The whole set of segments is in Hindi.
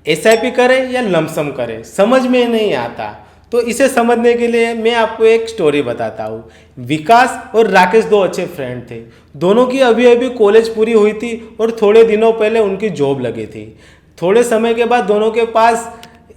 एसआईपी करें या लमसम करें, समझ में नहीं आता। तो इसे समझने के लिए मैं आपको एक स्टोरी बताता हूँ। विकास और राकेश दो अच्छे फ्रेंड थे। दोनों की अभी अभी कॉलेज पूरी हुई थी और थोड़े दिनों पहले उनकी जॉब लगी थी। थोड़े समय के बाद दोनों के पास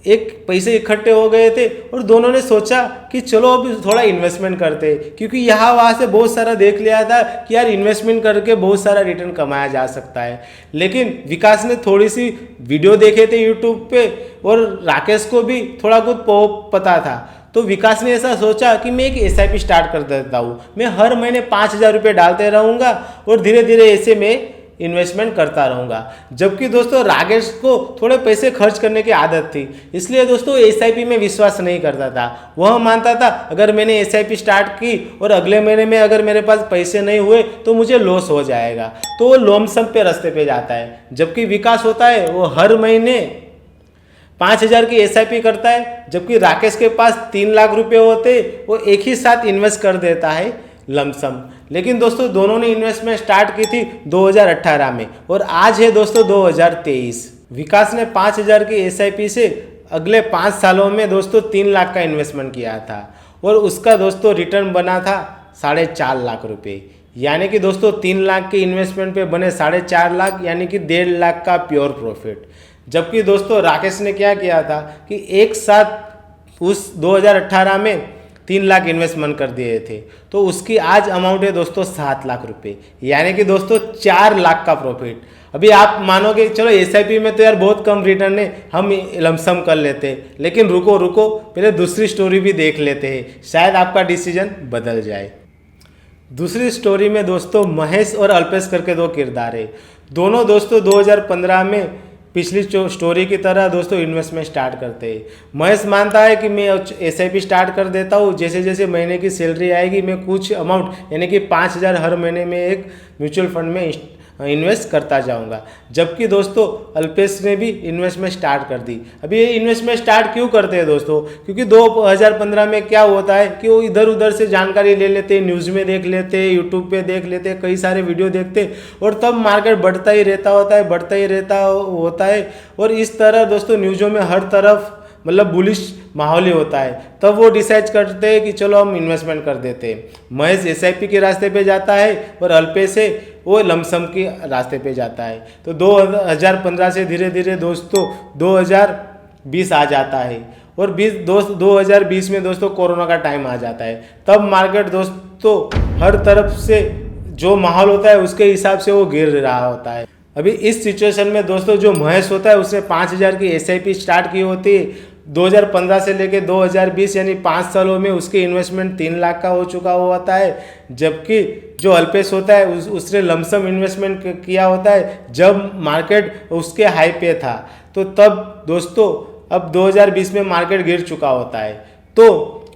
एक पैसे इकट्ठे हो गए थे और दोनों ने सोचा कि चलो अब थोड़ा इन्वेस्टमेंट करते हैं, क्योंकि यहाँ वहाँ से बहुत सारा देख लिया था कि यार इन्वेस्टमेंट करके बहुत सारा रिटर्न कमाया जा सकता है। लेकिन विकास ने थोड़ी सी वीडियो देखे थे यूट्यूब पे और राकेश को भी थोड़ा कुछ पता था। तो विकास ने ऐसा सोचा कि मैं एक एसआईपी स्टार्ट कर देता हूँ, मैं हर महीने 5,000 रुपये डालते रहूँगा और धीरे धीरे ऐसे में इन्वेस्टमेंट करता रहूँगा। जबकि दोस्तों राकेश को थोड़े पैसे खर्च करने की आदत थी, इसलिए दोस्तों एसआईपी में विश्वास नहीं करता था। वह मानता था अगर मैंने एसआईपी स्टार्ट की और अगले महीने में अगर मेरे पास पैसे नहीं हुए तो मुझे लॉस हो जाएगा, तो वो लमसम पे रास्ते पे जाता है। जबकि विकास होता है वो हर महीने 5,000 की एसआईपी करता है, जबकि राकेश के पास 3 लाख रुपए होते, वो एक ही साथ इन्वेस्ट कर देता है लमसम। लेकिन दोस्तों दोनों ने इन्वेस्टमेंट स्टार्ट की थी 2018 में और आज है दोस्तों 2023। विकास ने 5,000 की एसआईपी से अगले 5 सालों में दोस्तों 3 लाख का इन्वेस्टमेंट किया था और उसका दोस्तों रिटर्न बना था 4.5 लाख रुपए। यानी कि दोस्तों 3 लाख के इन्वेस्टमेंट पे बने 4.5 लाख, यानी कि 1.5 लाख का प्योर प्रॉफिट। जबकि दोस्तों राकेश ने क्या किया था कि एक साथ उस 2018 में 3 लाख इन्वेस्टमेंट कर दिए थे, तो उसकी आज अमाउंट है दोस्तों 7 लाख रुपए, यानी कि दोस्तों 4 लाख का प्रॉफिट। अभी आप मानोगे चलो एसआईपी में तो यार बहुत कम रिटर्न है, हम लमसम कर लेते हैं, लेकिन रुको रुको, पहले दूसरी स्टोरी भी देख लेते हैं, शायद आपका डिसीजन बदल जाए। दूसरी स्टोरी में दोस्तों महेश और अल्पेश करके दो किरदार है। दोनों दोस्तों 2015 में पिछली स्टोरी की तरह दोस्तों इन्वेस्टमेंट स्टार्ट करते हैं। महेश मानता है कि मैं एसआईपी स्टार्ट कर देता हूँ, जैसे जैसे महीने की सैलरी आएगी मैं कुछ अमाउंट यानी कि 5,000 हर महीने में एक म्यूचुअल फंड में इन्वेस्ट करता जाऊंगा। जबकि दोस्तों अल्पेश ने भी इन्वेस्टमेंट स्टार्ट कर दी। अभी ये इन्वेस्टमेंट स्टार्ट क्यों करते हैं दोस्तों, क्योंकि 2015 में क्या होता है कि वो इधर उधर से जानकारी ले लेते हैं, न्यूज़ में देख लेते हैं, यूट्यूब पे देख लेते हैं, कई सारे वीडियो देखते हैं और तब मार्केट बढ़ता ही रहता होता है और इस तरह दोस्तों न्यूज़ों में हर तरफ मतलब बुलिश माहौल ही होता है। तब वो डिसाइड करते हैं कि चलो हम इन्वेस्टमेंट कर देते हैं। महेश एसआईपी के रास्ते पे जाता है और अल्पेश है वो लमसम के रास्ते पे जाता है। तो 2015 से धीरे धीरे दोस्तों 2020 आ जाता है और 2020 में दोस्तों कोरोना का टाइम आ जाता है। तब मार्केट दोस्तों हर तरफ से जो माहौल होता है उसके हिसाब से वो गिर रहा होता है। अभी इस सिचुएशन में दोस्तों जो महेश होता है उसने 5,000 की एसआईपी स्टार्ट की होती है। 2015 से लेके 2020 यानी 5 सालों में उसकी इन्वेस्टमेंट 3 लाख का हो चुका होता है। जबकि जो अल्पेश होता है उसने लमसम इन्वेस्टमेंट किया होता है जब मार्केट उसके हाई पे था। तो तब दोस्तों अब 2020 में मार्केट गिर चुका होता है। तो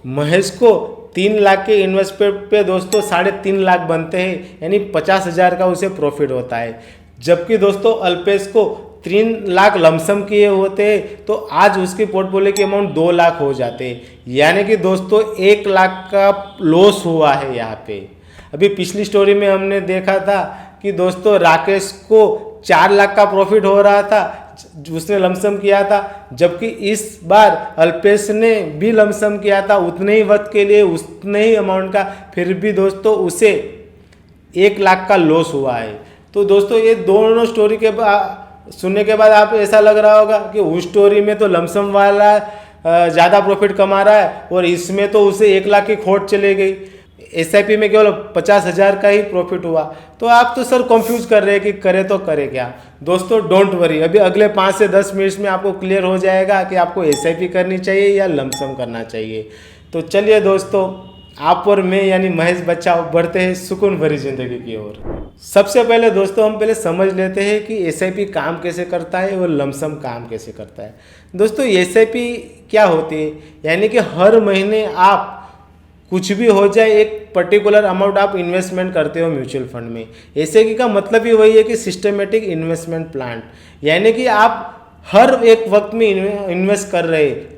महेश को 3 लाख के इन्वेस्टमेंट पे दोस्तों 3.5 लाख बनते हैं, यानी 50,000 का उसे प्रॉफिट होता है। जबकि दोस्तों अल्पेश को 3 लाख लमसम किए होते तो आज उसकी पोर्टफोलियो की अमाउंट 2 लाख हो जाते, यानी कि दोस्तों 1 लाख का लॉस हुआ है यहाँ पे। अभी पिछली स्टोरी में हमने देखा था कि दोस्तों राकेश को 4 लाख का प्रॉफिट हो रहा था, उसने लमसम किया था। जबकि इस बार अल्पेश ने भी लमसम किया था उतने ही वक्त के लिए, उतने ही अमाउंट का, फिर भी दोस्तों उसे 1 लाख का लॉस हुआ है। तो दोस्तों ये दोनों स्टोरी के सुनने के बाद आप ऐसा लग रहा होगा कि उस स्टोरी में तो लमसम वाला ज़्यादा प्रॉफिट कमा रहा है और इसमें तो उसे 1 लाख की खोट चले गई, एसआईपी में केवल 50,000 का ही प्रॉफिट हुआ। तो आप तो सर कंफ्यूज कर रहे हैं कि करे तो करे क्या। दोस्तों डोंट वरी, अभी अगले 5 से 10 मिनट्स में आपको क्लियर हो जाएगा कि आपको एसआईपी करनी चाहिए या लमसम करना चाहिए। तो चलिए दोस्तों, आप और मैं यानी महेश बच्चा बढ़ते हैं सुकून भरी जिंदगी की ओर। सबसे पहले दोस्तों हम पहले समझ लेते हैं कि एसआईपी काम कैसे करता है और लमसम काम कैसे करता है। दोस्तों एसआईपी क्या होती है, यानी कि हर महीने आप कुछ भी हो जाए एक पर्टिकुलर अमाउंट आप इन्वेस्टमेंट करते हो म्यूचुअल फंड में। एसआईपी का मतलब ही वही है कि सिस्टमेटिक इन्वेस्टमेंट प्लान, यानी कि आप हर एक वक्त में इन्वेस्ट कर रहे हैं,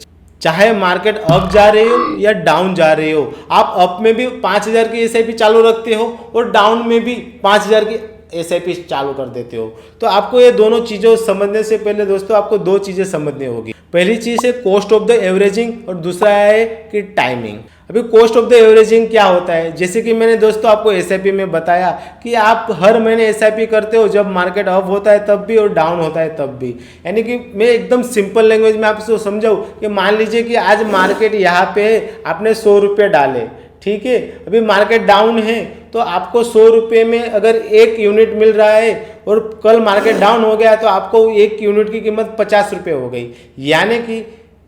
चाहे मार्केट अप जा रही हो या डाउन जा रही हो। आप अप में भी 5,000 की एसआईपी चालू रखते हो और डाउन में भी 5,000 की SIP चालू कर देते हो। तो आपको ये दोनों चीज़ों समझने से पहले दोस्तों आपको दो चीज़ें समझनी होगी। पहली चीज़ है कॉस्ट ऑफ द एवरेजिंग और दूसरा है कि टाइमिंग। अभी कॉस्ट ऑफ द एवरेजिंग क्या होता है, जैसे कि मैंने दोस्तों आपको SIP में बताया कि आप हर महीने SIP करते हो, जब मार्केट अप होता है तब भी और डाउन होता है तब भी। यानी कि मैं एकदम सिंपल लैंग्वेज में आपको समझाऊँ कि मान लीजिए कि आज मार्केट यहाँ पे है, आपने 100 रुपये डाले, ठीक है, अभी मार्केट डाउन है तो आपको 100 रुपये में अगर 1 यूनिट मिल रहा है और कल मार्केट डाउन हो गया तो आपको 1 यूनिट की कीमत 50 रुपये हो गई। यानी कि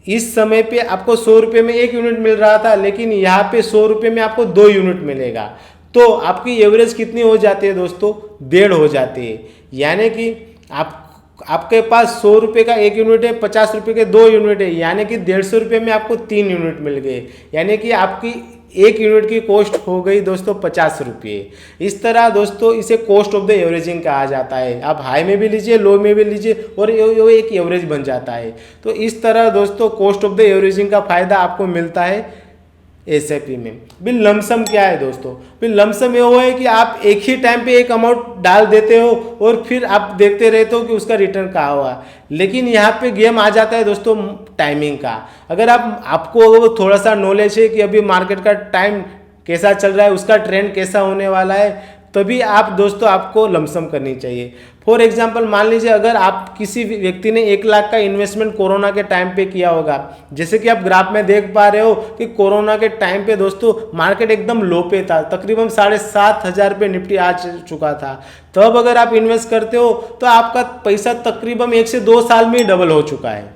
इस समय पे आपको 100 रुपये में 1 यूनिट मिल रहा था, लेकिन यहाँ पे 100 रुपये में आपको 2 यूनिट मिलेगा। तो आपकी एवरेज कितनी हो जाती है दोस्तों, 1.5 हो जाती है। यानी कि आपके पास 100 रुपये का 1 यूनिट है, 50 रुपये के 2 यूनिट है, यानी कि 150 रुपये में आपको 3 यूनिट मिल गए। यानी कि आपकी 1 यूनिट की कॉस्ट हो गई दोस्तों 50 रुपये। इस तरह दोस्तों इसे कॉस्ट ऑफ द एवरेजिंग कहा जाता है। आप हाई में भी लीजिए, लो में भी लीजिए और ये एक एवरेज बन जाता है। तो इस तरह दोस्तों कॉस्ट ऑफ द एवरेजिंग का फायदा आपको मिलता है SIP में। बिल लमसम क्या है दोस्तों, बिल लमसम ये वो है कि आप एक ही टाइम पे एक अमाउंट डाल देते हो और फिर आप देखते रहते हो कि उसका रिटर्न कहाँ हुआ। लेकिन यहाँ पे गेम आ जाता है दोस्तों टाइमिंग का। अगर आपको थोड़ा सा नॉलेज है कि अभी मार्केट का टाइम कैसा चल रहा है, उसका ट्रेंड कैसा होने वाला है, तभी आप दोस्तों आपको लमसम करनी चाहिए। फॉर एग्जांपल मान लीजिए अगर आप किसी व्यक्ति ने 1 लाख का इन्वेस्टमेंट कोरोना के टाइम पे किया होगा, जैसे कि आप ग्राफ में देख पा रहे हो कि कोरोना के टाइम पे दोस्तों मार्केट एकदम लो पे था, तकरीबन 7,500 पे निफ्टी आ चुका था। तब अगर आप इन्वेस्ट करते हो तो आपका पैसा तकरीबन 1 से 2 साल में ही डबल हो चुका है,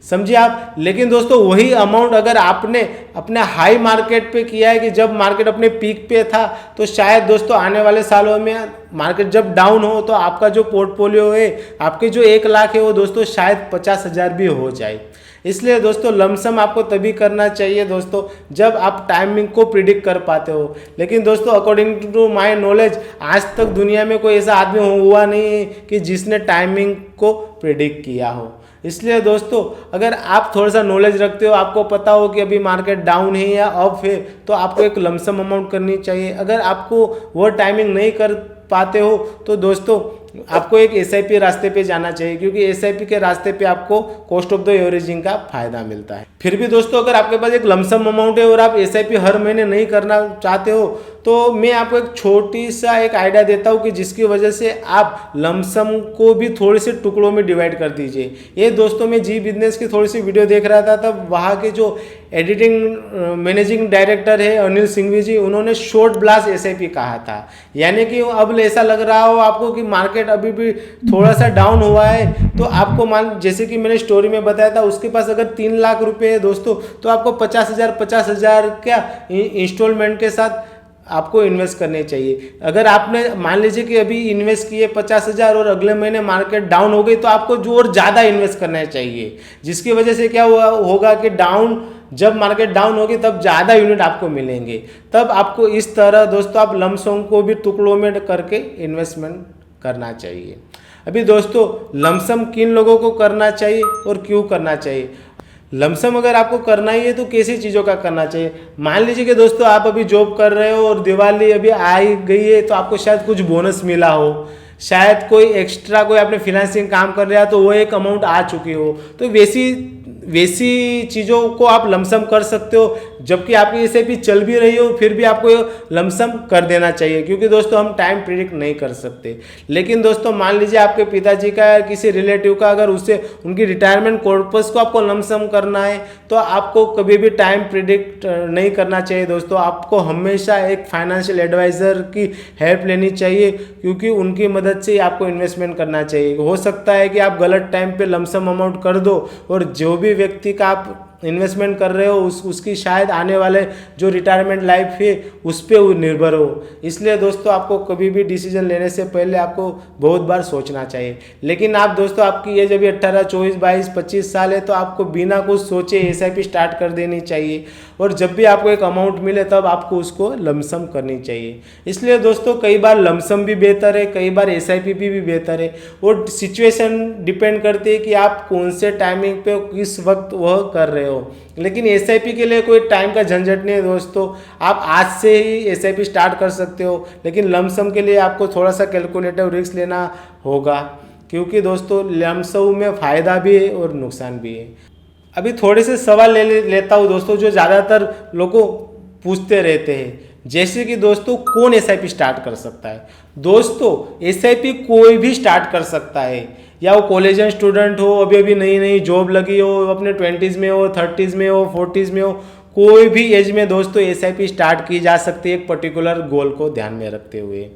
समझिए आप। लेकिन दोस्तों वही अमाउंट अगर आपने अपने हाई मार्केट पे किया है कि जब मार्केट अपने पीक पे था, तो शायद दोस्तों आने वाले सालों में मार्केट जब डाउन हो तो आपका जो पोर्टफोलियो है, आपके जो 1 लाख है वो दोस्तों शायद 50,000 भी हो जाए। इसलिए दोस्तों लमसम आपको तभी करना चाहिए दोस्तों जब आप टाइमिंग को प्रिडिक्ट कर पाते हो। लेकिन दोस्तों अकॉर्डिंग टू माय नॉलेज आज तक दुनिया में कोई ऐसा आदमी हुआ नहीं है कि जिसने टाइमिंग को प्रिडिक्ट किया हो। इसलिए दोस्तों अगर आप थोड़ा सा नॉलेज रखते हो, आपको पता हो कि अभी मार्केट डाउन है या अप है, तो आपको एक लमसम अमाउंट करनी चाहिए। अगर आपको वो टाइमिंग नहीं कर पाते हो तो दोस्तों आपको एक SIP रास्ते पे जाना चाहिए, क्योंकि SIP के रास्ते पे आपको कॉस्ट ऑफ द एवरेजिंग का फायदा मिलता है। फिर भी दोस्तों अगर आपके पास एक लमसम अमाउंट है और आप SIP हर महीने नहीं करना चाहते हो, तो मैं आपको एक छोटी सा एक आइडिया देता हूँ कि जिसकी वजह से आप लमसम को भी थोड़े से टुकड़ों में डिवाइड कर दीजिए। ये दोस्तों मैं जी बिजनेस की थोड़ी सी वीडियो देख रहा था, तब वहाँ के जो एडिटिंग मैनेजिंग डायरेक्टर है अनिल सिंघवी जी, उन्होंने शॉर्ट ब्लास्ट SIP कहा था। यानी कि अब ऐसा लग रहा हो आपको कि मार्केट अभी भी थोड़ा सा डाउन हुआ है, तो आपको मान जैसे कि मैंने स्टोरी में बताया था, उसके पास अगर 3 लाख रुपए है दोस्तों, तो आपको 50,000 क्या इंस्टॉलमेंट के साथ आपको इन्वेस्ट करने चाहिए। अगर आपने मान लीजिए कि अभी इन्वेस्ट किए 50,000 और अगले महीने मार्केट डाउन हो गई, तो आपको जो और ज़्यादा इन्वेस्ट करना चाहिए, जिसकी वजह से क्या होगा कि जब मार्केट डाउन होगी तब ज़्यादा यूनिट आपको मिलेंगे। तब आपको इस तरह दोस्तों आप लमसम को भी टुकड़ों में करके इन्वेस्टमेंट करना चाहिए। अभी दोस्तों लमसम किन लोगों को करना चाहिए और क्यों करना चाहिए? लमसम अगर आपको करना ही है तो कैसी चीज़ों का करना चाहिए? मान लीजिए कि दोस्तों आप अभी जॉब कर रहे हो और दिवाली अभी आ ही गई है, तो आपको शायद कुछ बोनस मिला हो, शायद कोई एक्स्ट्रा कोई आपने फिनेंसिंग काम कर रहा है तो वो एक अमाउंट आ चुकी हो, तो वैसी चीज़ों को आप लमसम कर सकते हो। जबकि आपकी SIP चल भी रही हो फिर भी आपको लमसम कर देना चाहिए, क्योंकि दोस्तों हम टाइम प्रिडिक्ट नहीं कर सकते। लेकिन दोस्तों मान लीजिए आपके पिताजी का या किसी रिलेटिव का अगर उससे उनकी रिटायरमेंट कॉर्पस को आपको लमसम करना है, तो आपको कभी भी टाइम प्रिडिक्ट नहीं करना चाहिए दोस्तों। आपको हमेशा एक फाइनेंशियल एडवाइज़र की हेल्प लेनी चाहिए, क्योंकि उनकी मदद से ही आपको इन्वेस्टमेंट करना चाहिए। हो सकता है कि आप गलत टाइम पे लमसम अमाउंट कर दो और जो भी व्यक्ति का आप इन्वेस्टमेंट कर रहे हो उसकी शायद आने वाले जो रिटायरमेंट लाइफ है उस पर वो निर्भर हो। इसलिए दोस्तों आपको कभी भी डिसीजन लेने से पहले आपको बहुत बार सोचना चाहिए। लेकिन आप दोस्तों आपकी एज अभी 18, 24, 22, 25 साल है, तो आपको बिना कुछ सोचे SIP स्टार्ट कर देनी चाहिए, और जब भी आपको एक अमाउंट मिले तब आपको उसको लमसम करनी चाहिए। इसलिए दोस्तों कई बार लमसम भी बेहतर है, कई बार SIP भी बेहतर है, और सिचुएशन डिपेंड करती है कि आप कौन से टाइमिंग पे किस वक्त वह कर रहे हो। हो, लेकिन एसआईपी के लिए कोई टाइम का झंझट नहीं है दोस्तों। आप आज से ही एसआईपी स्टार्ट कर सकते हो, लेकिन लमसम के लिए आपको थोड़ा सा कैलकुलेटिव रिस्क लेना होगा, क्योंकि दोस्तों लमसम में फ़ायदा भी है और नुकसान भी है। अभी थोड़े से सवाल लेता हूँ दोस्तों, जो ज़्यादातर लोगों पूछते रहते हैं, जैसे कि दोस्तों कौन एसआईपी स्टार्ट कर सकता है। दोस्तों एसआईपी कोई भी स्टार्ट कर सकता है, या वो कॉलेज स्टूडेंट हो, अभी अभी नई नई जॉब लगी हो, अपने 20s में हो, 30s में हो, 40s में हो, कोई भी एज में दोस्तों एसआईपी स्टार्ट की जा सकती है, एक पर्टिकुलर गोल को ध्यान में रखते हुए।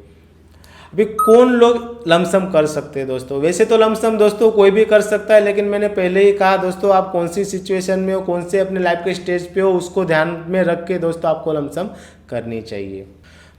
अभी कौन लोग लमसम कर सकते हैं दोस्तों। वैसे तो लमसम दोस्तों कोई भी कर सकता है, लेकिन मैंने पहले ही कहा दोस्तों, आप कौन सी सिचुएशन में हो, कौन से अपने लाइफ के स्टेज पे हो, उसको ध्यान में रख के दोस्तों आपको लमसम करनी चाहिए।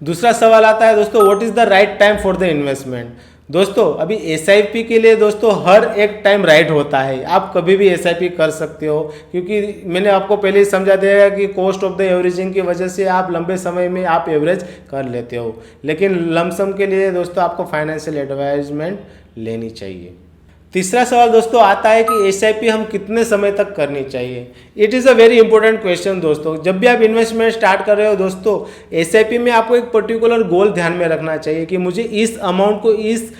दूसरा सवाल आता है दोस्तों, what is the right time for the investment. दोस्तों अभी एसआईपी के लिए दोस्तों हर एक टाइम राइट होता है, आप कभी भी एसआईपी कर सकते हो, क्योंकि मैंने आपको पहले ही समझा दिया कि कॉस्ट ऑफ द एवरेजिंग की वजह से आप लंबे समय में आप एवरेज कर लेते हो, लेकिन लमसम के लिए दोस्तों आपको फाइनेंशियल एडवाइजमेंट लेनी चाहिए। तीसरा सवाल दोस्तों आता है कि एसआईपी हम कितने समय तक करनी चाहिए। It is a very important question दोस्तों। जब भी आप इन्वेस्टमेंट स्टार्ट कर रहे हो दोस्तों, एसआईपी में आपको एक पर्टिकुलर गोल ध्यान में रखना चाहिए कि मुझे इस अमाउंट को इस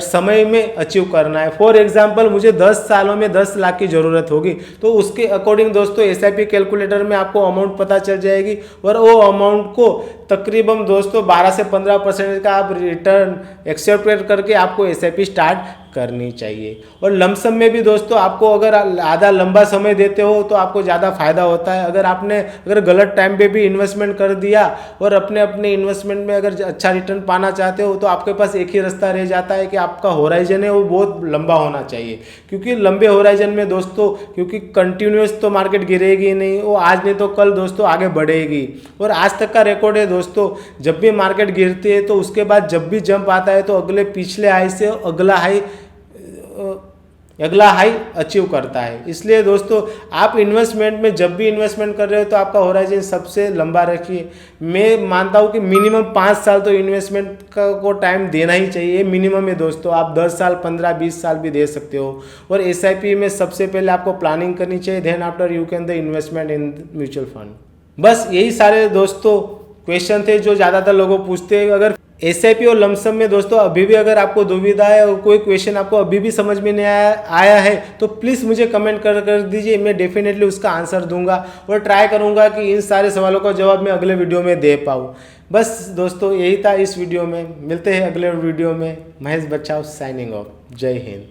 समय में अचीव करना है। फॉर एग्जांपल मुझे 10 सालों में 10 लाख की ज़रूरत होगी, तो उसके अकॉर्डिंग दोस्तों एसआईपी कैलकुलेटर में आपको अमाउंट पता चल जाएगी, और वो अमाउंट को तकरीबन दोस्तों 12 से 15% का आप रिटर्न एक्सेप्ट करके आपको एसआईपी स्टार्ट करनी चाहिए। और लमसम में भी दोस्तों आपको अगर आधा लंबा समय देते हो तो आपको ज़्यादा फायदा होता है। अगर गलत टाइम पे भी इन्वेस्टमेंट कर दिया और अपने इन्वेस्टमेंट में अगर अच्छा रिटर्न पाना चाहते हो, तो आपके पास एक ही रास्ता रह जाता है कि आपका होराइजन है वो बहुत लंबा होना चाहिए, क्योंकि लंबे होराइजन में दोस्तों, क्योंकि कंटिन्यूस तो मार्केट गिरेगी नहीं, वो आज नहीं तो कल दोस्तों आगे बढ़ेगी। और आज तक का रिकॉर्ड है दोस्तों, जब भी मार्केट गिरती है तो उसके बाद जब भी जंप आता है तो पिछले हाई से अगला हाई अचीव करता है। इसलिए दोस्तों आप इन्वेस्टमेंट में जब भी इन्वेस्टमेंट कर रहे हो तो आपका होराइजन सबसे लंबा रखिए। मैं मानता हूँ कि मिनिमम 5 साल तो इन्वेस्टमेंट को टाइम देना ही चाहिए, मिनिमम है दोस्तों। आप 10 साल 15-20 साल भी दे सकते हो। और एसआईपी में सबसे पहले आपको प्लानिंग करनी चाहिए, then after you can the investment in mutual fund. बस यही सारे दोस्तों क्वेश्चन थे जो ज़्यादातर लोगों पूछते हैं। अगर एसआईपी और लमसम में दोस्तों अभी भी अगर आपको दुविधा है और कोई क्वेश्चन आपको अभी भी समझ में नहीं आया है तो प्लीज़ मुझे कमेंट कर दीजिए, मैं डेफिनेटली उसका आंसर दूंगा और ट्राई करूंगा कि इन सारे सवालों का जवाब मैं अगले वीडियो में दे पाऊँ। बस दोस्तों यही था इस वीडियो में, मिलते हैं अगले वीडियो में। महेश बच्चाव साइनिंग ऑफ। जय हिंद।